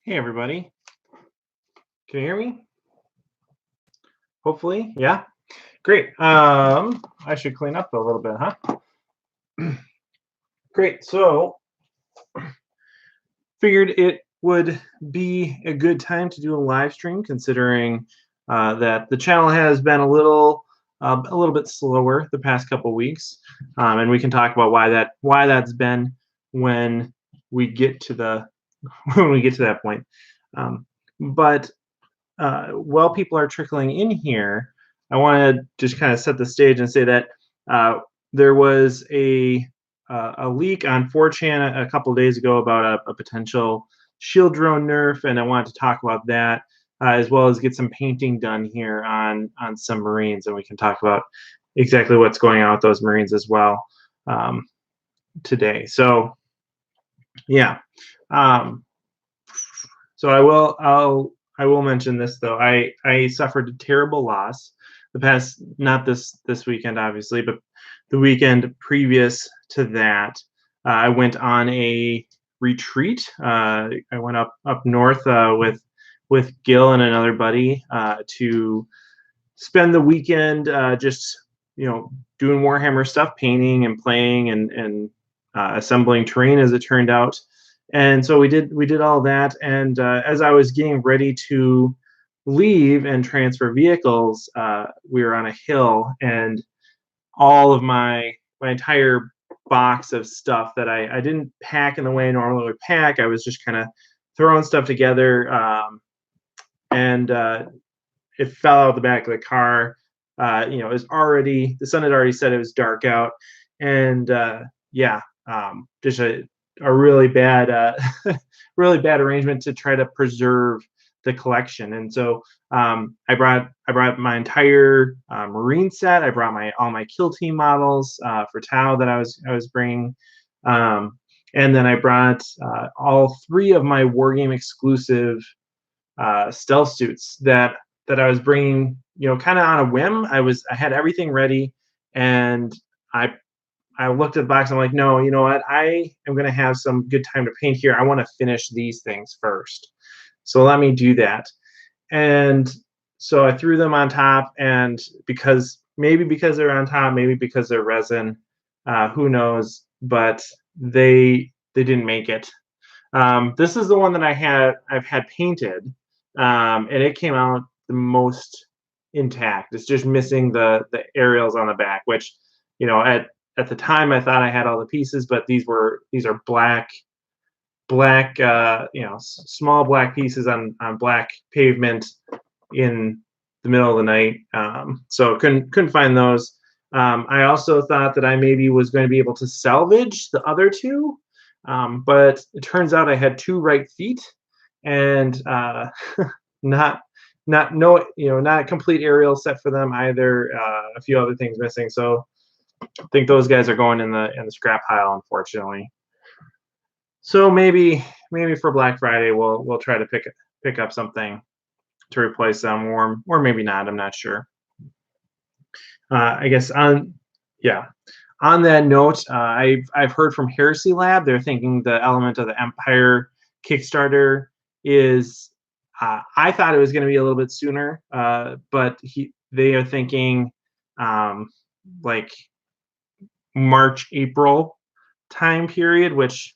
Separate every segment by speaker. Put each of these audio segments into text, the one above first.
Speaker 1: Hey everybody, can you hear me? Hopefully, yeah. Great. I should clean up a little bit, huh? Great. So, figured it would be a good time to do a live stream, considering that the channel has been a little bit slower the past couple weeks, and we can talk about why that's been when we get to the when we get to that point. But while people are trickling in here, I want to just kind of set the stage and say that uh, there was a leak on 4chan a couple of days ago about a potential shield drone nerf, and I wanted to talk about that as well as get some painting done here on some Marines, and we can talk about exactly what's going on with those Marines as well today. So yeah. Um, So I will mention this though. I suffered a terrible loss the past, not this weekend obviously, but the weekend previous to that. I went on a retreat. I went up north with Gil and another buddy to spend the weekend just doing Warhammer stuff, painting and playing and assembling terrain as it turned out. And so we did all that. And as I was getting ready to leave and transfer vehicles, we were on a hill, and all of my entire box of stuff that I didn't pack in the way I normally would pack. I was just kind of throwing stuff together, and it fell out of the back of the car. It was already, the sun had already said it was dark out, and yeah, just a really bad, really bad arrangement to try to preserve the collection. And so I brought my entire Marine set. I brought all my kill team models for Tau that I was bringing. And then I brought all three of my Wargame exclusive stealth suits that I was bringing, kind of on a whim. I had everything ready, and I looked at the box. I'm like, no, you know what? I am going to have some good time to paint here. I want to finish these things first, so let me do that. And so I threw them on top, and because they're on top, maybe because they're resin, who knows? But they didn't make it. This is the one that I've had painted, and it came out the most intact. It's just missing the aerials on the back, which at the time I thought I had all the pieces, but these are black small black pieces on black pavement in the middle of the night. So couldn't find those. I also thought that I maybe was going to be able to salvage the other two, but it turns out I had two right feet, and not not a complete aerial set for them either. A few other things missing, so I think those guys are going in the scrap pile, unfortunately. So maybe for Black Friday we'll try to pick up something to replace them, or maybe not. I'm not sure. I guess on that note, I've heard from Heresy Lab. They're thinking the element of the Empire Kickstarter is. I thought it was going to be a little bit sooner, but they are thinking like March, April time period, which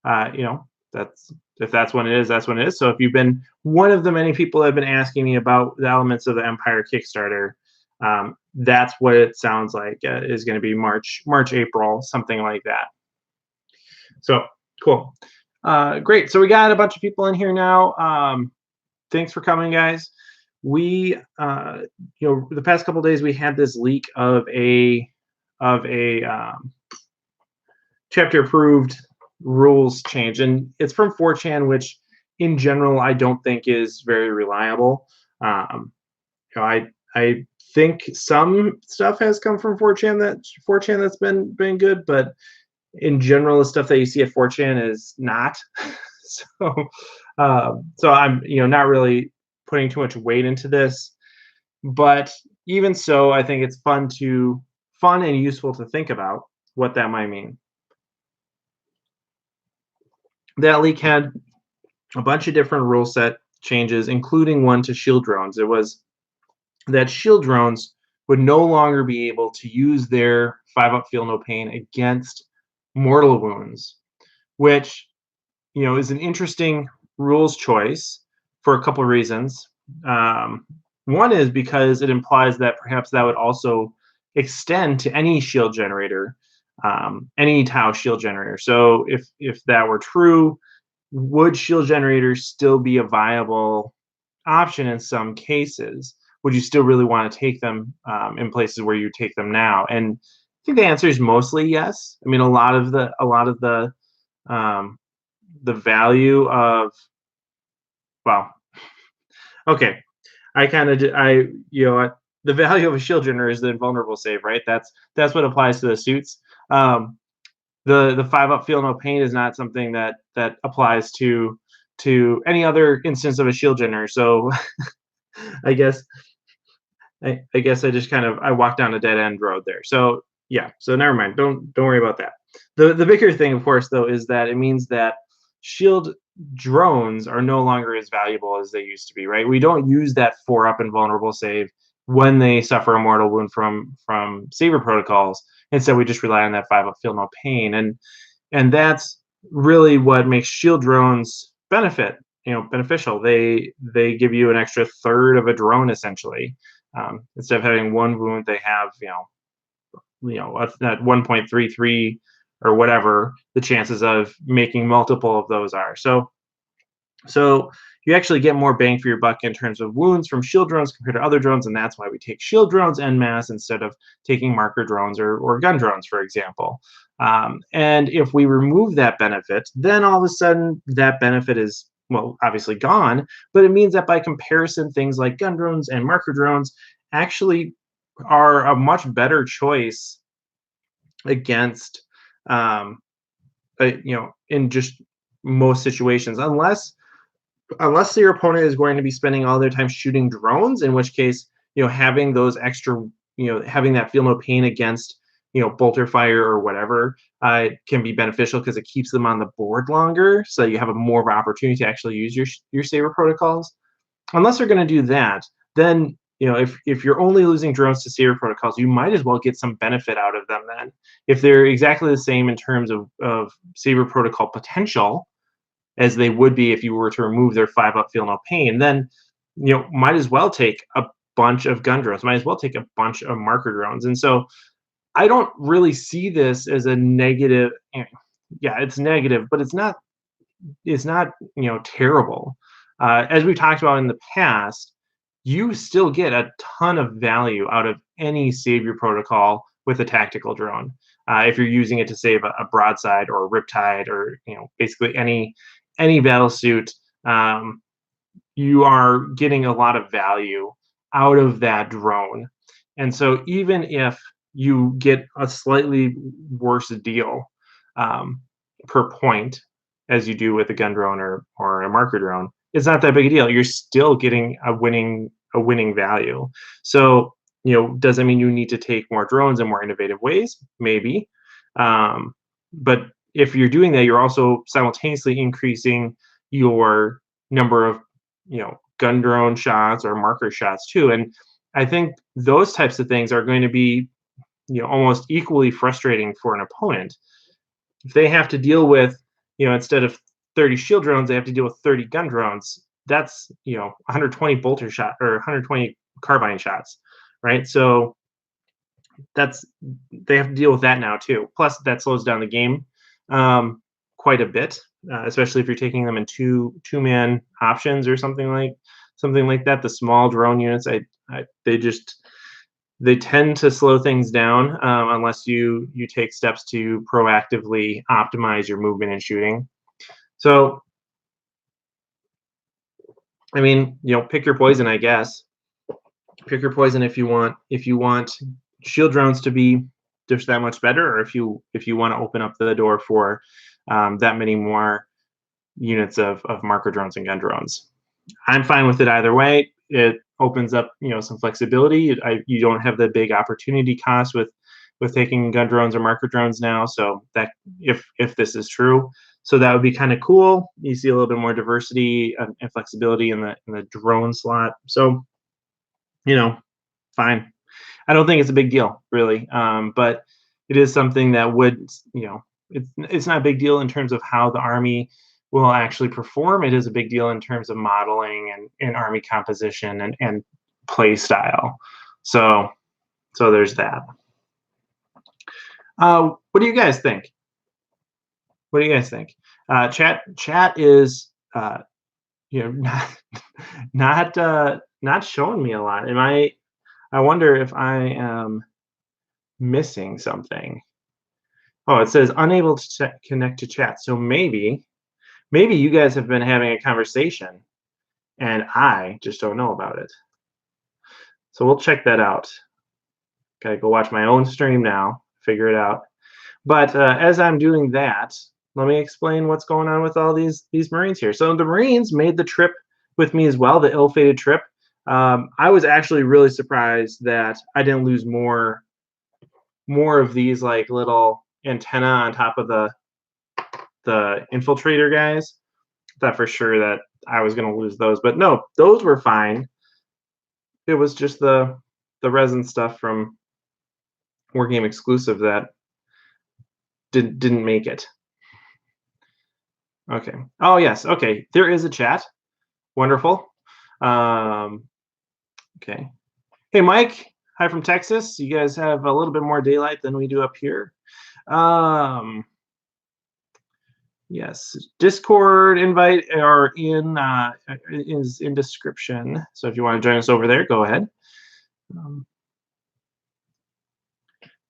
Speaker 1: that's, if that's when it is, that's when it is. So if you've been one of the many people that have been asking me about the elements of the Empire Kickstarter, that's what it sounds like is going to be March, April, something like that. So cool. Great. So we got a bunch of people in here now. Thanks for coming, guys. We, the past couple of days we had this leak of a chapter approved rules change, and it's from 4chan, which in general I don't think is very reliable. I think some stuff has come from 4chan that's been good, but in general the stuff that you see at 4chan is not. So I'm not really putting too much weight into this, but even so, I think it's fun and useful to think about what that might mean. That leak had a bunch of different rule set changes, including one to shield drones. It was that shield drones would no longer be able to use their 5-up feel no pain against mortal wounds, which is an interesting rules choice for a couple of reasons. One is because it implies that perhaps that would also extend to any shield generator, any Tau shield generator. So if that were true, would shield generators still be a viable option in some cases? Would you still really want to take them in places where you take them now? And I think the answer is mostly yes. I mean, a lot of the value of, well, okay, I kind of the value of a shield generator is the invulnerable save, right? That's what applies to the suits. The 5-up feel no pain is not something that applies to any other instance of a shield generator. So I guess I guess I just I walked down a dead end road there. So yeah, so never mind. Don't worry about that. The bigger thing, of course, though, is that it means that shield drones are no longer as valuable as they used to be, right? We don't use that 4-up invulnerable save when they suffer a mortal wound from saber protocols. Instead, we just rely on that 5-up feel no pain, and that's really what makes shield drones beneficial. They give you an extra third of a drone essentially. Instead of having one wound, they have at 1.33 or whatever the chances of making multiple of those are. So you actually get more bang for your buck in terms of wounds from shield drones compared to other drones, and that's why we take shield drones en masse instead of taking marker drones or gun drones, for example. And if we remove that benefit, then all of a sudden that benefit is, well, obviously gone, but it means that by comparison, things like gun drones and marker drones actually are a much better choice against, in just most situations, unless your opponent is going to be spending all their time shooting drones, in which case, having those extra, having that feel no pain against, bolter fire or whatever, can be beneficial because it keeps them on the board longer. So you have a more of an opportunity to actually use your saber protocols. Unless they're going to do that, then, if you're only losing drones to saber protocols, you might as well get some benefit out of them then. If they're exactly the same in terms of saber protocol potential as they would be if you were to remove their 5-up feel no pain, then might as well take a bunch of gun drones, might as well take a bunch of marker drones. And so I don't really see this as a negative. Yeah, it's negative, but it's not terrible. As we talked about in the past, you still get a ton of value out of any savior protocol with a tactical drone. If you're using it to save a broadside or a riptide or basically any battle suit, you are getting a lot of value out of that drone. And so even if you get a slightly worse deal per point as you do with a gun drone or a marker drone, it's not that big a deal. You're still getting a winning value. So does that mean you need to take more drones in more innovative ways? Maybe. But if you're doing that, you're also simultaneously increasing your number of gun drone shots or marker shots too. And I think those types of things are going to be almost equally frustrating for an opponent. If they have to deal with, instead of 30 shield drones, they have to deal with 30 gun drones. That's 120 bolter shot or 120 carbine shots, right? So they have to deal with that now too. Plus, that slows down the game quite a bit, especially if you're taking them in two-man options or something like that. The small drone units, they tend to slow things down unless you take steps to proactively optimize your movement and shooting. So, I mean, pick your poison, I guess. Pick your poison if you want shield drones to be just that much better, or if you want to open up the door for that many more units of marker drones and gun drones. I'm fine with it either way. It opens up some flexibility. You don't have the big opportunity cost with taking gun drones or marker drones now. So that if this is true, So that would be kind of cool. You see a little bit more diversity and flexibility in the drone slot. So, you know, fine. I don't think it's a big deal, really. But it is something that would, it's not a big deal in terms of how the Army will actually perform. It is a big deal in terms of modeling and Army composition and play style. So there's that. What do you guys think? What do you guys think? Chat is not showing me a lot. I wonder if I am missing something. Oh, it says unable to connect to chat. So maybe you guys have been having a conversation and I just don't know about it. So we'll check that out. Gotta go watch my own stream now, figure it out. But as I'm doing that, let me explain what's going on with all these Marines here. So the Marines made the trip with me as well, the ill-fated trip. I was actually really surprised that I didn't lose more of these like little antenna on top of the infiltrator guys. I thought for sure that I was going to lose those, but no, those were fine. It was just the resin stuff from Wargame exclusive that didn't make it. Okay. Oh yes. Okay. There is a chat. Wonderful. Okay. Hey, Mike. Hi from Texas. You guys have a little bit more daylight than we do up here. Yes. Discord invite is in description. So if you want to join us over there, go ahead.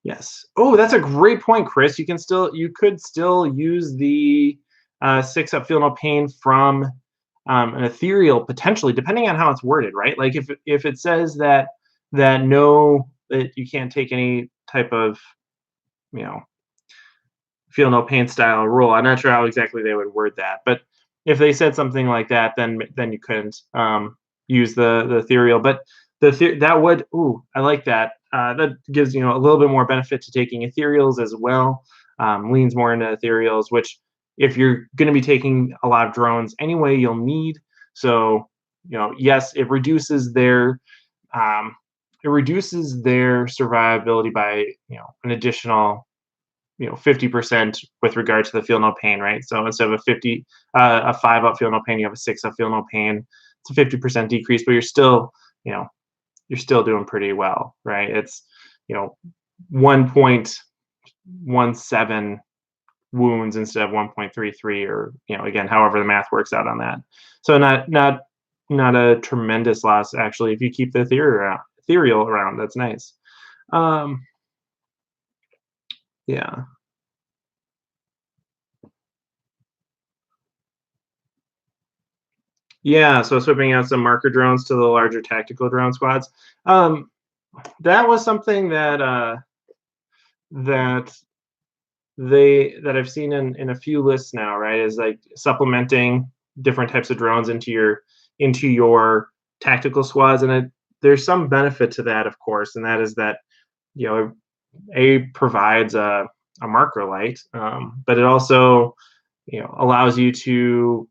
Speaker 1: Yes. Oh, that's a great point, Chris. You could still use the 6-up Feel No Pain from an ethereal potentially, depending on how it's worded, right? Like if it says that you can't take any type of Feel No Pain style rule. I'm not sure how exactly they would word that, but if they said something like that, then you couldn't use the ethereal. But that would I like that. That gives a little bit more benefit to taking ethereals as well. Leans more into ethereals, which if you're going to be taking a lot of drones anyway, you'll need. So yes, it reduces their survivability by an additional 50% with regard to the Feel No Pain, right? So instead of a 5-up Feel No Pain, you have a 6-up Feel No Pain. It's a 50% decrease, but you're still doing pretty well, right? It's 1.17 wounds instead of 1.33, or again, however the math works out on that. So not a tremendous loss actually if you keep the ethereal around. That's nice. Yeah. Yeah, so switching out some marker drones to the larger tactical drone squads. That was something that I've seen in a few lists now, right? Is like supplementing different types of drones into your tactical squads, and there's some benefit to that, of course, and that is that it provides a marker light, but it also allows you to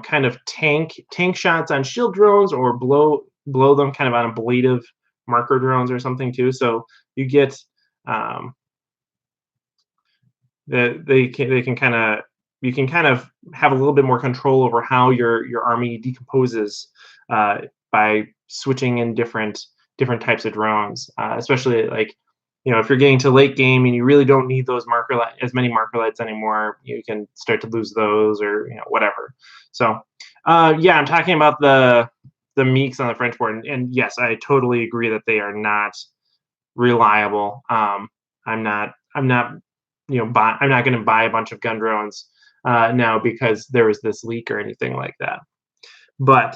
Speaker 1: kind of tank shots on shield drones or blow them kind of on ablative marker drones or something too. So you get that you can kind of have a little bit more control over how your army decomposes by switching in different types of drones, especially like if you're getting to late game and you really don't need those as many marker lights anymore, you can start to lose those or whatever. So yeah, I'm talking about the Meeks on the French board, and yes, I totally agree that they are not reliable. I'm not I'm not going to buy a bunch of gun drones now because there was this leak or anything like that. But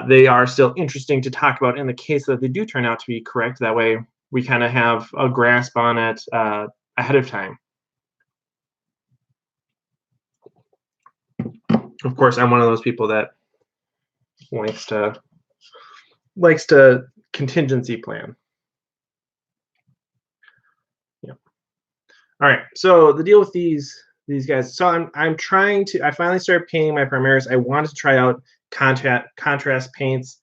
Speaker 1: they are still interesting to talk about in the case that they do turn out to be correct. That way we kind of have a grasp on it ahead of time. Of course, I'm one of those people that likes to contingency plan. Yeah. All right. So the deal with these these guys. So I'm trying to. I finally started painting my Primaris. I wanted to try out contrast paints.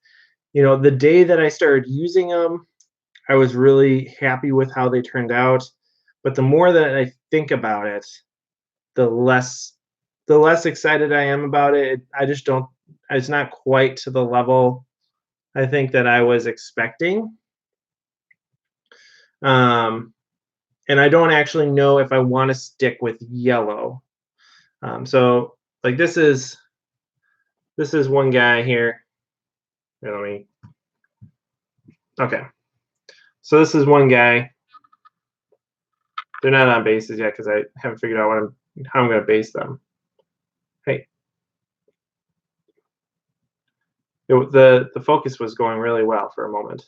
Speaker 1: You know, the day that I started using them, I was really happy with how they turned out. But the more that I think about it, the less excited I am about it. I just don't. It's not quite to the level I think that I was expecting. And I don't actually know if I want to stick with yellow. So like this is one guy here. Here, let me. Okay. So this is one guy. They're not on bases yet because I haven't figured out how I'm going to base them. Hey. The focus was going really well for a moment.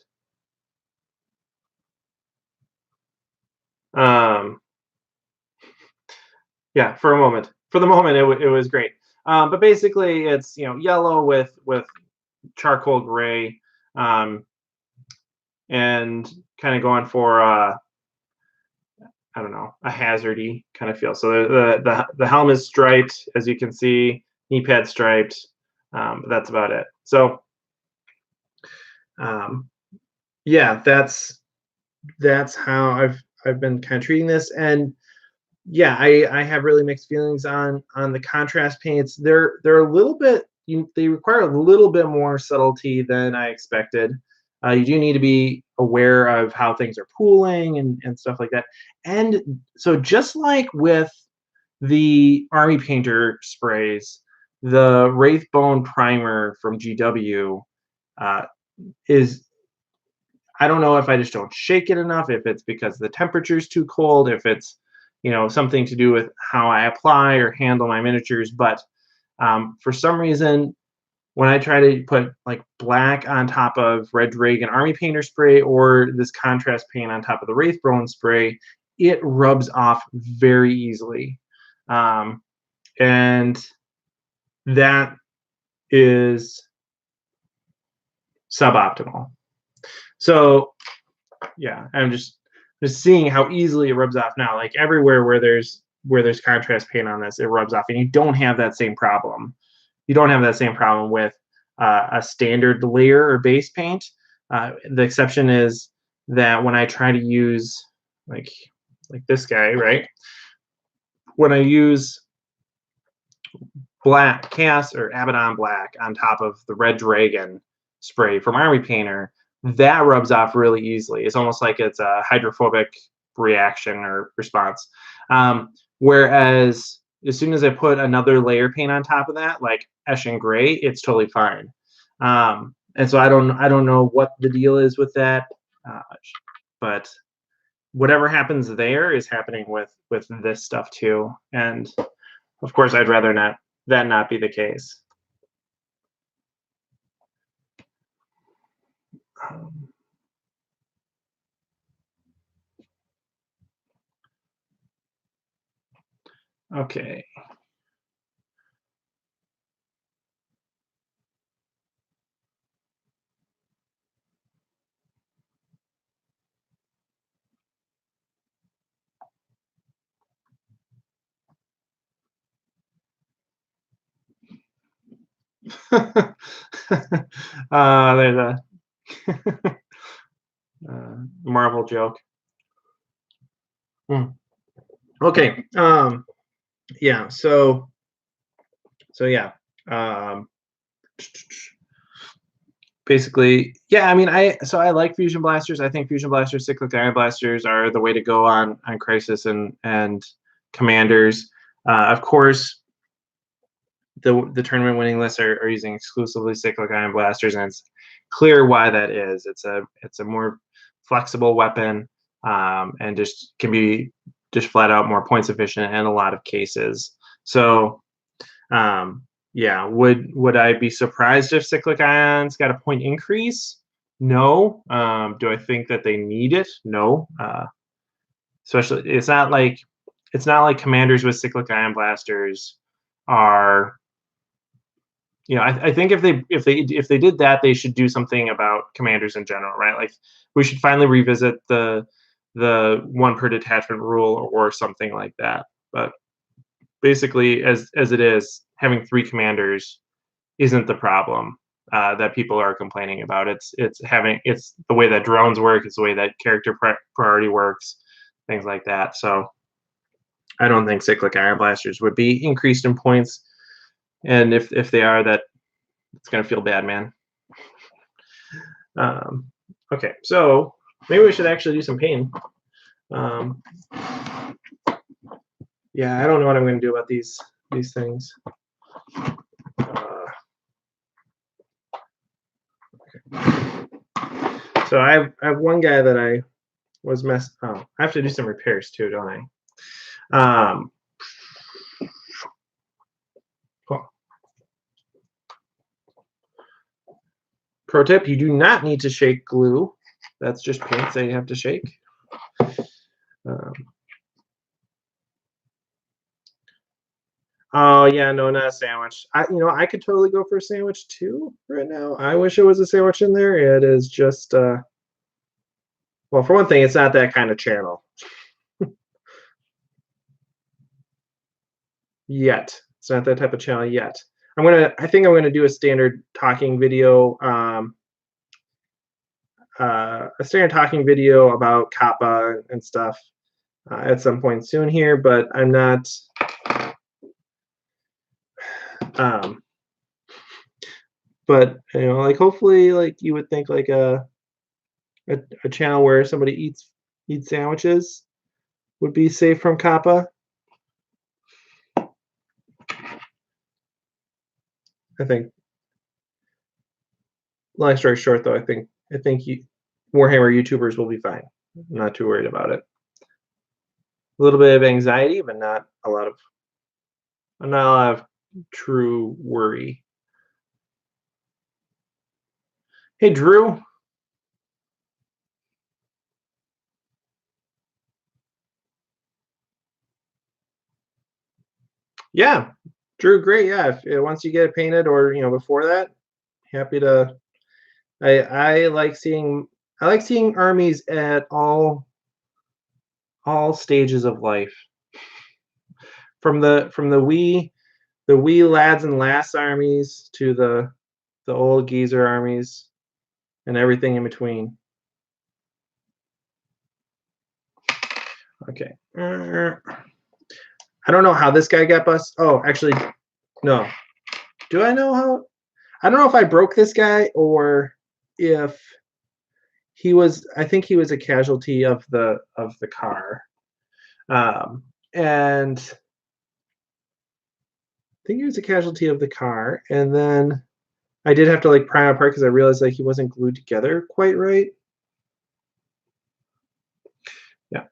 Speaker 1: Yeah, for a moment. For the moment, it was great. But basically, it's yellow with charcoal gray, and kind of going for I don't know, a hazardy kind of feel. So the helmet is striped, as you can see, knee pad striped. But that's about it. So yeah, that's how I've been kind of treating this. And yeah, I have really mixed feelings on the contrast paints. They're a little bit, they require a little bit more subtlety than I expected. You do need to be aware of how things are pooling and stuff like that. And so just like with the Army Painter sprays, the Wraithbone primer from GW is, I don't know if I just don't shake it enough, if it's because the temperature's too cold, if it's something to do with how I apply or handle my miniatures. But for some reason, when I try to put like black on top of Red Dragon Army Painter spray or this contrast paint on top of the Wraithbone spray, it rubs off very easily. And that is suboptimal. So yeah, I'm just seeing how easily it rubs off now. Like everywhere where there's contrast paint on this, it rubs off, and you don't have that same problem. You don't have that same problem with a standard layer or base paint. The exception is that when I try to use like this guy, right? When I use black Chaos or Abaddon black on top of the Red Dragon spray from Army Painter, that rubs off really easily. It's almost like it's a hydrophobic reaction or response. Whereas as soon as I put another layer paint on top of that, like Eshin Gray, it's totally fine. And so I don't know what the deal is with that, but whatever happens there is happening with this stuff too. And of course, I'd rather that not be the case. Okay. There's a Marvel joke. Okay. Yeah. So yeah. Basically, yeah. I mean, I like fusion blasters. I think fusion blasters, cyclic ion blasters, are the way to go on Crisis and Commanders. Of course, the tournament winning lists are using exclusively cyclic ion blasters, and it's clear why that is. It's a more flexible weapon, and just can be just flat out more points efficient in a lot of cases. So yeah, would I be surprised if cyclic ions got a point increase? No. Do I think that they need it? No. Especially, it's not like Commanders with cyclic ion blasters are. I think if they did that, they should do something about Commanders in general, right? Like we should finally revisit the one per detachment rule or something like that. But basically, as it is, having 3 commanders isn't the problem that people are complaining about. It's the way that drones work. It's the way that character priority works, things like that. So I don't think cyclic iron blasters would be increased in points, and if they are, that it's gonna feel bad, man. Okay, so maybe we should actually do some painting. Yeah, I don't know what I'm going to do about these things. So I have one guy that I was messed. Oh, I have to do some repairs too, don't I? Cool. Pro tip: you do not need to shake glue. That's just paint that you have to shake. Oh yeah, no, not a sandwich. I could totally go for a sandwich too right now. I wish it was a sandwich in there. It is just well, for one thing, it's not that kind of channel. Yet. It's not that type of channel yet. I think I'm gonna do a standard talking video, about Kappa and stuff at some point soon here, but I'm not. But like hopefully, like you would think, like a channel where somebody eats sandwiches would be safe from Kappa. I think. Long story short, though, I think Warhammer YouTubers will be fine. I'm not too worried about it. A little bit of anxiety, but not a lot of true worry. Hey, Drew. Yeah, Drew, great. Yeah, once you get it painted, or before that, happy to. I like seeing armies at all stages of life, from the wee lads and lass armies to the old geezer armies and everything in between. Okay. I don't know how this guy got bust. Oh, actually, no. Do I know how? I don't know if I broke this guy or if he was. I think he was a casualty of the car, and I think he was a casualty of the car. And then I did have to like pry him apart because I realized like he wasn't glued together quite right. Yeah.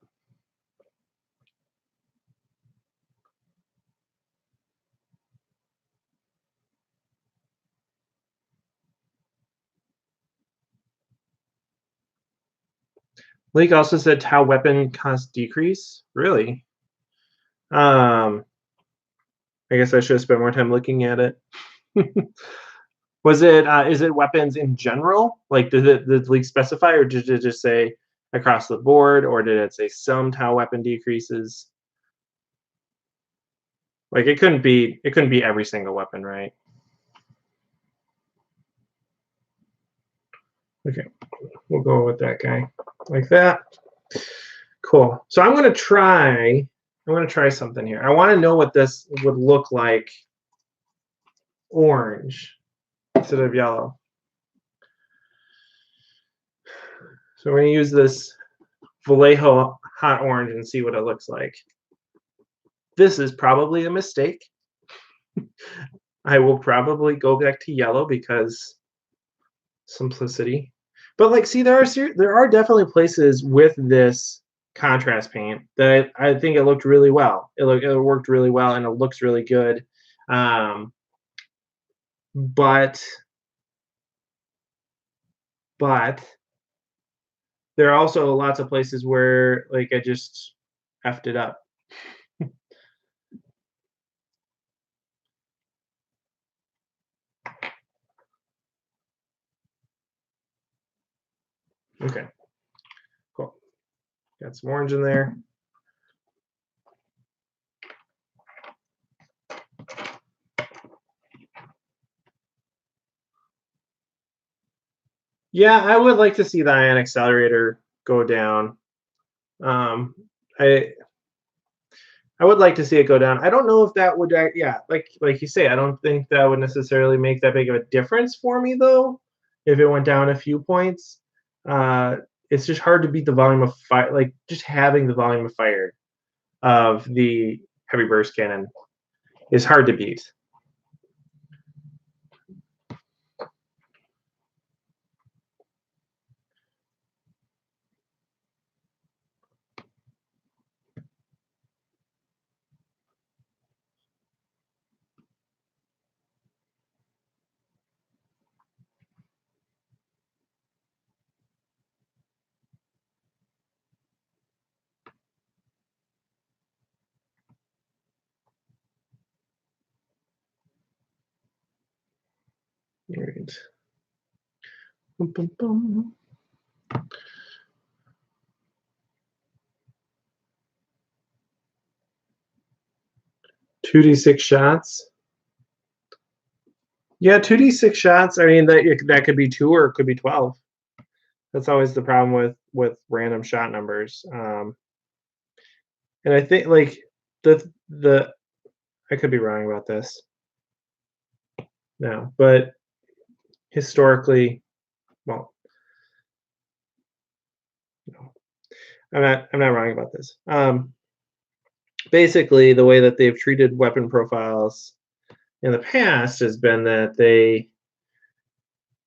Speaker 1: Lake also said tau weapon cost decrease. Really? I guess I should have spent more time looking at it. Was it? Is it weapons in general? Like, did the league specify, or did it just say across the board, or did it say some tau weapon decreases? Like, it couldn't be every single weapon, right? Okay, we'll go with that guy like that. Cool. So I'm gonna try something here. I want to know what this would look like orange instead of yellow. So we're gonna use this Vallejo hot orange and see what it looks like. This is probably a mistake. I will probably go back to yellow because simplicity. But like, see, there are definitely places with this contrast paint that I think it looked really well. It worked really well, and it looks really good. But there are also lots of places where like I just effed it up. Okay, cool. Got some orange in there. Yeah, I would like to see the ion accelerator go down. Um, I I would like to see it go down. I don't know if that would, yeah, like you say, I don't think that would necessarily make that big of a difference for me though. If it went down a few points, uh, it's just hard to beat the volume of fire. Like just having the volume of fire of the heavy burst cannon is hard to beat. All right. Bum, bum, bum. 2d6 shots. Yeah, 2d6 shots. I mean, that could be 2 or it could be 12. That's always the problem with random shot numbers. And I think like the I could be wrong about this. No, but historically, well, no, I'm not wrong about this. Basically, the way that they've treated weapon profiles in the past has been that they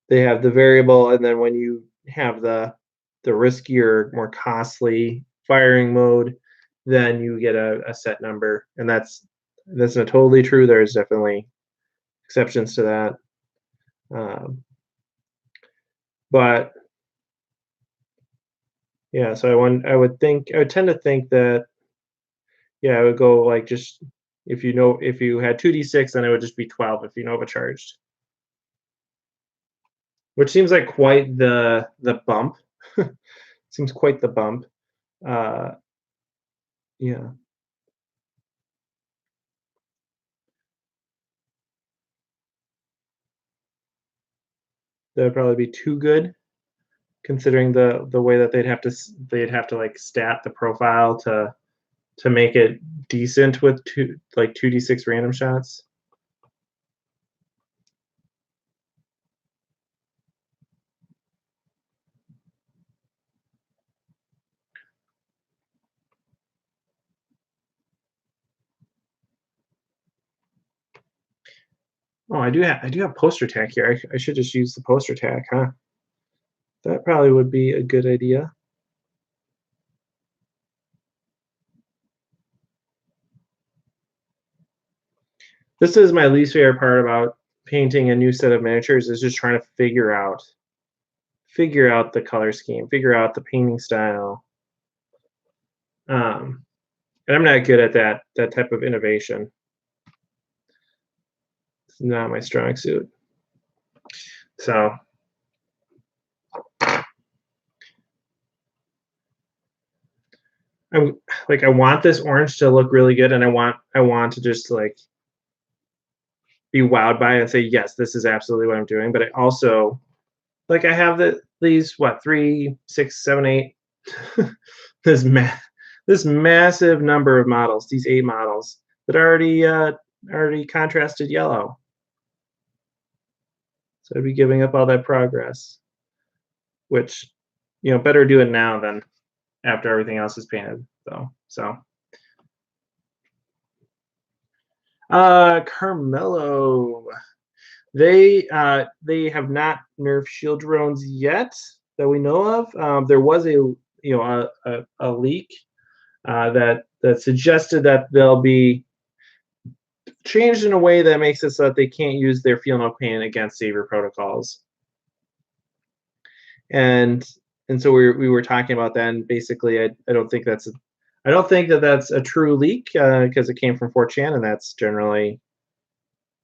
Speaker 1: have the variable, and then when you have the riskier, more costly firing mode, then you get a set number, and that's not totally true. There's definitely exceptions to that, but yeah. So I would tend to think that yeah, I would go like just if you had 2d6, then it would just be 12 if you Nova charged, which seems like quite the bump. Seems quite the bump. Uh, yeah, that would probably be too good considering the way that they'd have to like stat the profile to make it decent with 2d6 random shots. Oh, I do have poster tack here. I should just use the poster tack, huh? That probably would be a good idea. This is my least favorite part about painting a new set of miniatures is just trying to figure out the color scheme, figure out the painting style. Um, and I'm not good at that type of innovation. It's not my strong suit. So I'm like I want this orange to look really good, and I want to just like be wowed by it and say yes, this is absolutely what I'm doing. But I also like I have these what 3, 6, 7, 8 this this massive number of models, these 8 models that are already contrasted yellow. So I'd be giving up all that progress, which better do it now than after everything else is painted. So Carmelo. They have not nerfed shield drones yet that we know of. There was a leak that suggested that they'll be changed in a way that makes it so that they can't use their feel no pain against savior protocols. And so we were talking about that, and basically I don't think that's a true leak because it came from 4chan, and that's generally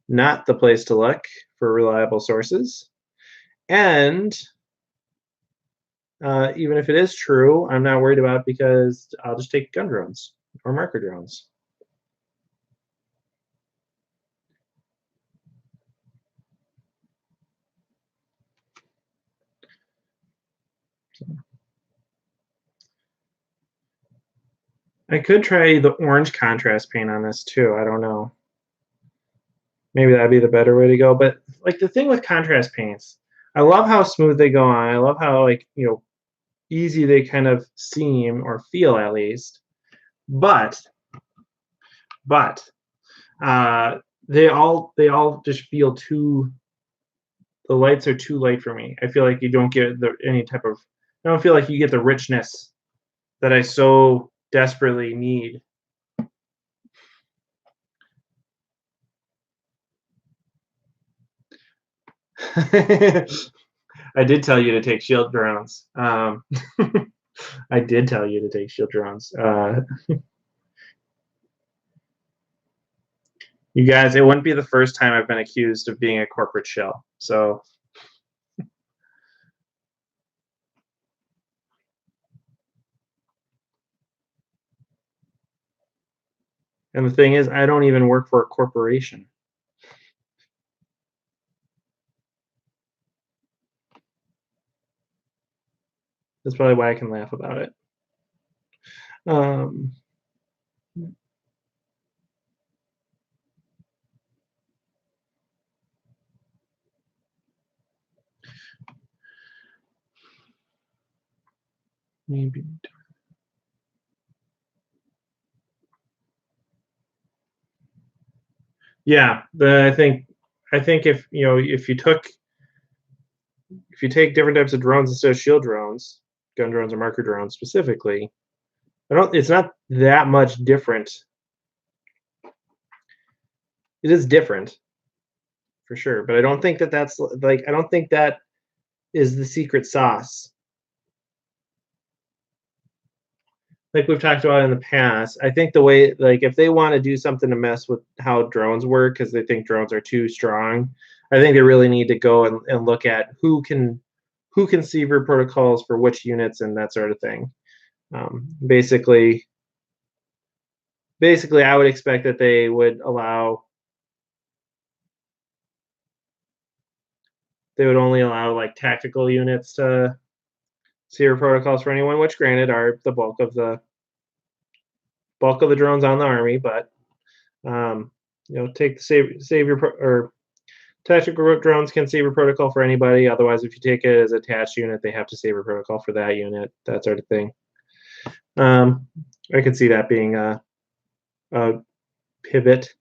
Speaker 1: not the place to look for reliable sources. And even if it is true, I'm not worried about it because I'll just take gun drones or marker drones. I could try the orange contrast paint on this too. I don't know. Maybe that'd be the better way to go. But like the thing with contrast paints, I love how smooth they go on. I love how like, you know, easy they kind of seem or feel at least. But uh, they all just feel too. The lights are too light for me. I feel like you don't get any type of. I don't feel like you get the richness that I so desperately need. I did tell you to take shield drones. I did tell you to take shield drones. You guys, it wouldn't be the first time I've been accused of being a corporate shell. So, and the thing is, I don't even work for a corporation. That's probably why I can laugh about it. Maybe. Yeah, I think if you know if you take different types of drones instead of shield drones, gun drones or marker drones specifically, it's not that much different. It is different for sure, but I don't think that's like I don't think that is the secret sauce. Like we've talked about in the past, I think the way like if they want to do something to mess with how drones work because they think drones are too strong, I think they really need to go and look at who can receiver protocols for which units and that sort of thing. Basically, I would expect that they would only allow like tactical units to receiver protocols for anyone, which granted are the bulk of the drones on the army, but you know, take the savior or tactical drones can saber protocol for anybody. Otherwise, if you take it as a attached unit, they have to saber protocol for that unit, that sort of thing. I could see that being a pivot.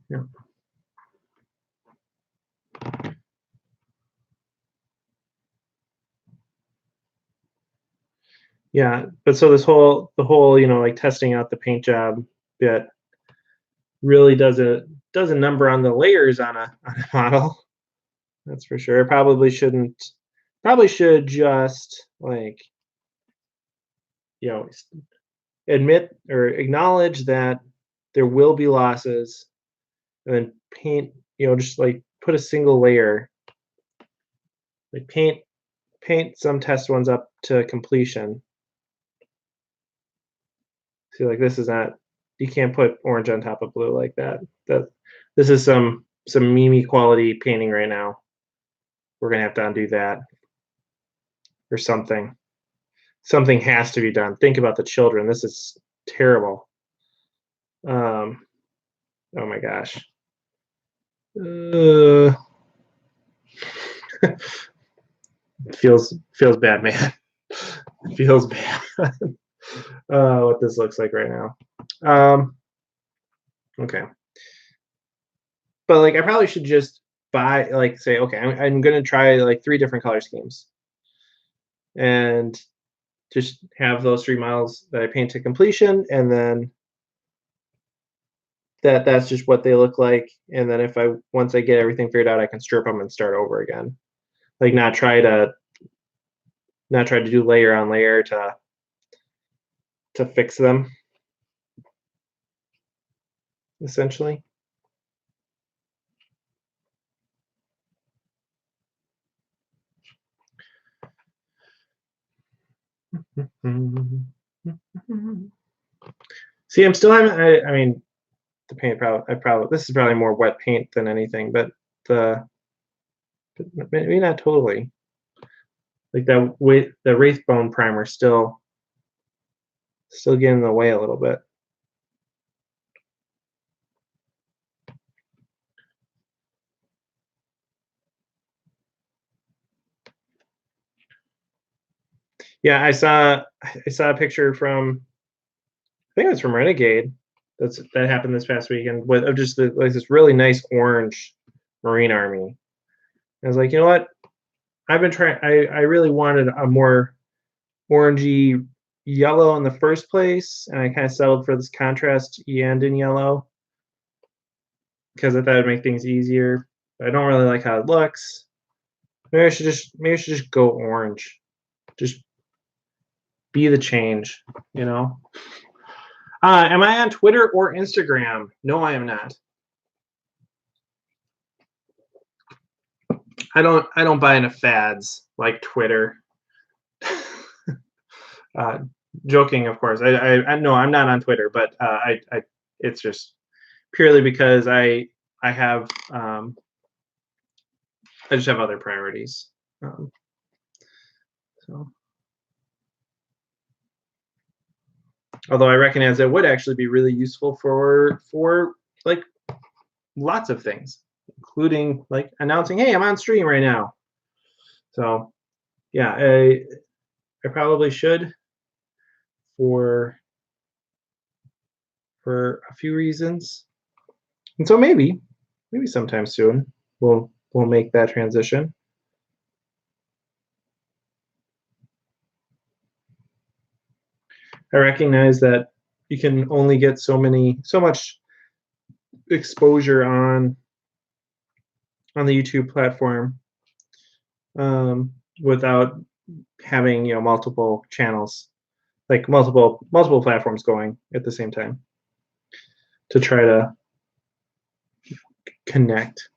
Speaker 1: Yeah. Yeah, but so the whole you know like testing out the paint job bit really does a number on the layers on a model. That's for sure. Probably should just like you know admit or acknowledge that there will be losses, and then paint you know just like put a single layer, like paint some test ones up to completion. See, like this is not you can't put orange on top of blue like that. This is some meme quality painting right now. We're gonna have to undo that or something. Something has to be done. Think about the children. This is terrible. Oh my gosh. Feels bad, man. Feels bad. What this looks like right now. Okay. But like I probably should just buy like say okay I'm gonna try like 3 different color schemes and just have those 3 models that I paint to completion, and then that's just what they look like. And then if I once I get everything figured out, I can strip them and start over again. Like not try to do layer on layer to fix them. Essentially. See, I'm still having. I mean, the paint probably this is probably more wet paint than anything, but maybe not totally. Like that the Wraithbone primer still getting in the way a little bit. Yeah, I saw a picture from, I think it was from Renegade. That happened this past weekend with just like this really nice orange Marine Army. I was like, you know what? I've been trying. I really wanted a more orangey yellow in the first place, and I kind of settled for this contrast and in yellow because I thought it'd make things easier. But I don't really like how it looks. Maybe I should just go orange. Just be the change, you know. Am I on Twitter or Instagram? No, I am not. I don't buy into fads like Twitter. Joking, of course. I know I'm not on Twitter, but it's just purely because I just have other priorities. So, although I recognize that would actually be really useful for like lots of things, including like announcing, "Hey, I'm on stream right now." So, yeah, I probably should for a few reasons, and so maybe sometime soon we'll make that transition. I recognize that you can only get so much exposure on the YouTube platform without having multiple channels, like multiple platforms going at the same time to try to connect.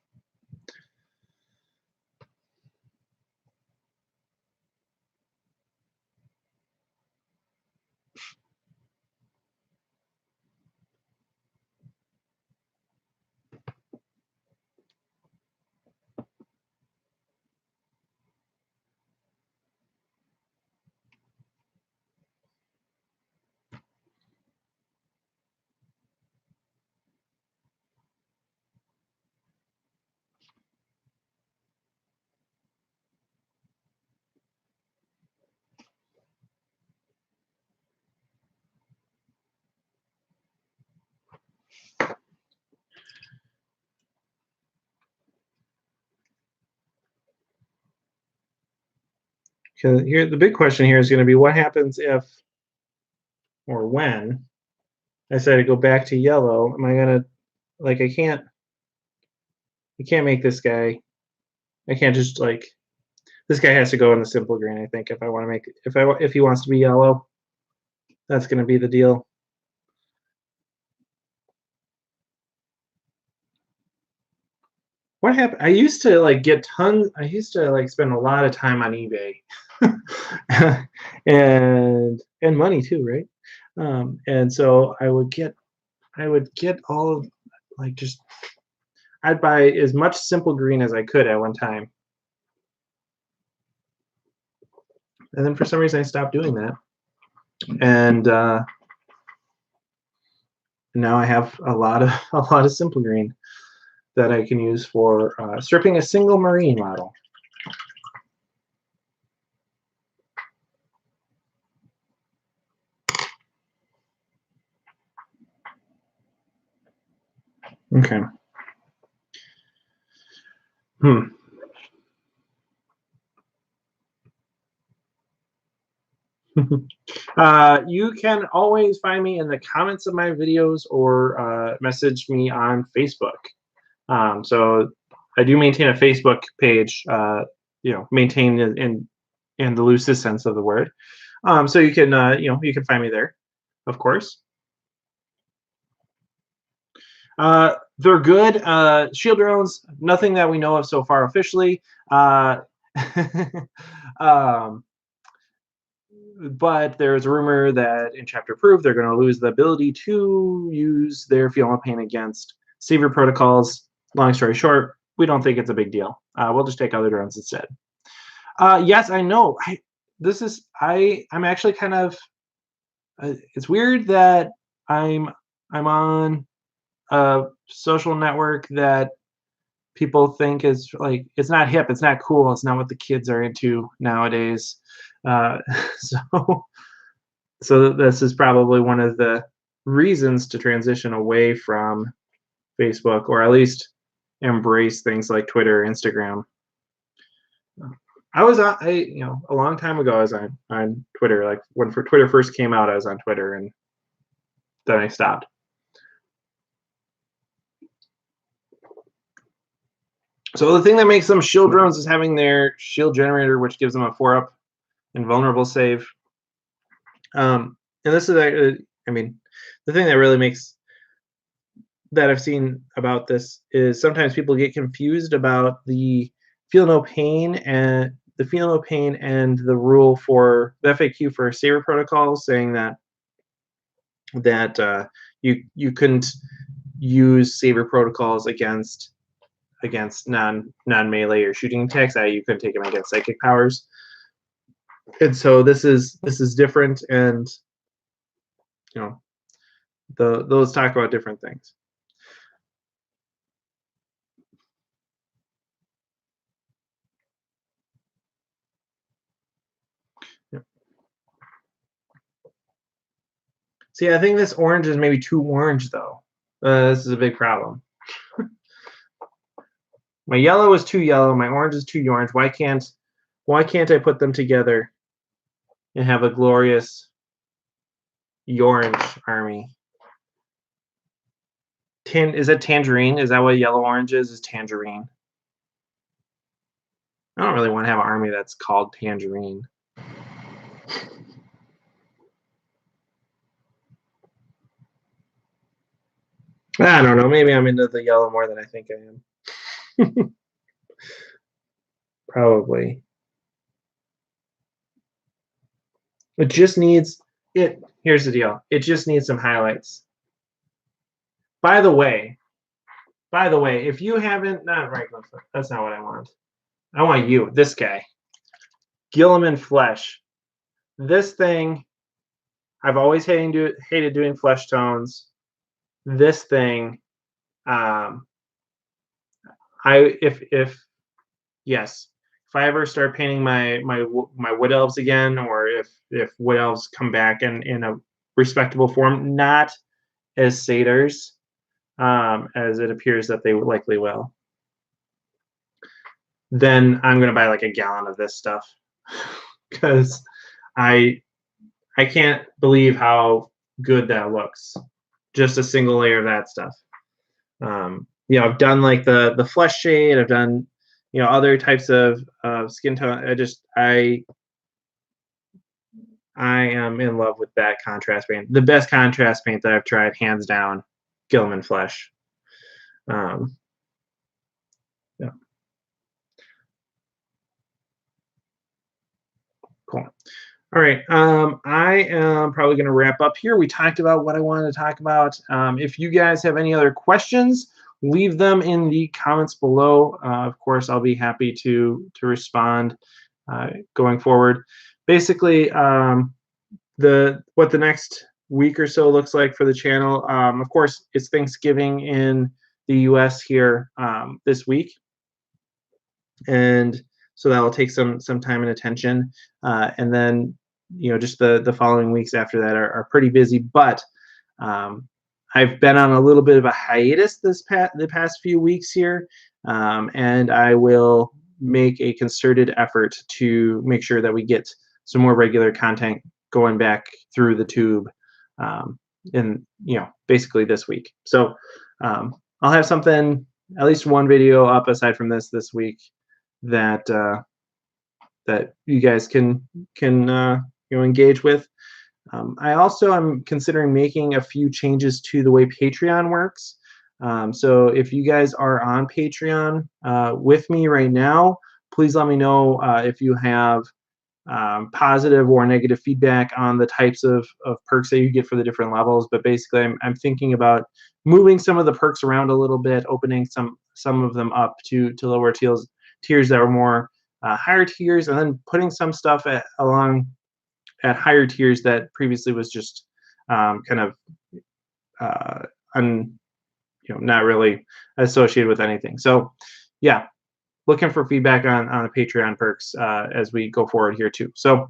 Speaker 1: Here, the big question here is going to be what happens if or when I decide to go back to yellow. Am I gonna, like, I can't make this guy. I can't just like, this guy has to go in the simple green. I think if I want to make, if he wants to be yellow, that's going to be the deal. What happened? I used to like get tons. I used to like spend a lot of time on eBay, and money too, right? And so I would get all of, like, just, I'd buy as much simple green as I could at one time, and then for some reason I stopped doing that, and now I have a lot of simple green that I can use for stripping a single Marine model. Okay. You can always find me in the comments of my videos or message me on Facebook. So I do maintain a Facebook page, maintain in the loosest sense of the word. So you can you can find me there, of course. They're good. Shield drones, nothing that we know of so far officially. but there's a rumor that in Chapter Proof they're going to lose the ability to use their Feel No Pain against savior protocols. Long story short, we don't think it's a big deal. We'll just take other drones instead. Yes, I know. I'm actually kind of. It's weird that I'm on a social network that people think is like, it's not hip, it's not cool, it's not what the kids are into nowadays. Uh, so so this is probably one of the reasons to transition away from Facebook, or at least embrace things like Twitter, Instagram. A long time ago, I was on Twitter. Like when Twitter first came out, I was on Twitter, and then I stopped. So the thing that makes them shield drones is having their shield generator, which gives them a 4-up invulnerable save. And this is, I mean, the thing that really makes that I've seen about this is sometimes people get confused about the Feel No Pain and the rule for the FAQ for savior protocols, saying that you couldn't use savior protocols against non-melee or shooting attacks. You couldn't take them against psychic powers. And so this is different, and those talk about different things. See, I think this orange is maybe too orange, though. This is a big problem. My yellow is too yellow. My orange is too orange. Why can't I put them together and have a glorious orange army? Is it tangerine? Is that what yellow orange is? Is tangerine? I don't really want to have an army that's called tangerine. I don't know. Maybe I'm into the yellow more than I think I am. Probably. It just needs it. Here's the deal. It just needs some highlights. By the way, if you haven't, not right, that's not what I want. I want you, this guy, Gilliman Flesh. This thing, I've always hated doing flesh tones. This thing, if I ever start painting my wood elves again, or if wood elves come back in a respectable form, not as satyrs, as it appears that they likely will, then I'm gonna buy like a gallon of this stuff, because I can't believe how good that looks. Just a single layer of that stuff. I've done like the flesh shade. I've done other types of skin tone. I am in love with that contrast paint. The best contrast paint that I've tried, hands down, Gilliman Flesh. Yeah. Cool. All right. I am probably going to wrap up here. We talked about what I wanted to talk about. If you guys have any other questions, leave them in the comments below. Of course, I'll be happy to respond going forward. Basically, what the next week or so looks like for the channel. Of course, it's Thanksgiving in the U.S. here this week, and so that will take some time and attention. And then just the following weeks after that are pretty busy. But I've been on a little bit of a hiatus the past few weeks here, and I will make a concerted effort to make sure that we get some more regular content going back through the tube in basically this week. So I'll have something, at least one video up aside from this week, that you guys can engage with. I also am considering making a few changes to the way Patreon works. So if you guys are on Patreon with me right now, please let me know if you have positive or negative feedback on the types of perks that you get for the different levels. But basically, I'm thinking about moving some of the perks around a little bit, opening some of them up to lower tiers that are more higher tiers, and then putting some stuff along at higher tiers that previously was just kind of not really associated with anything. So yeah, looking for feedback on the Patreon perks as we go forward here too. So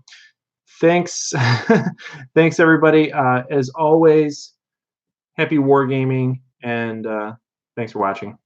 Speaker 1: thanks, thanks everybody. As always, happy wargaming, and thanks for watching.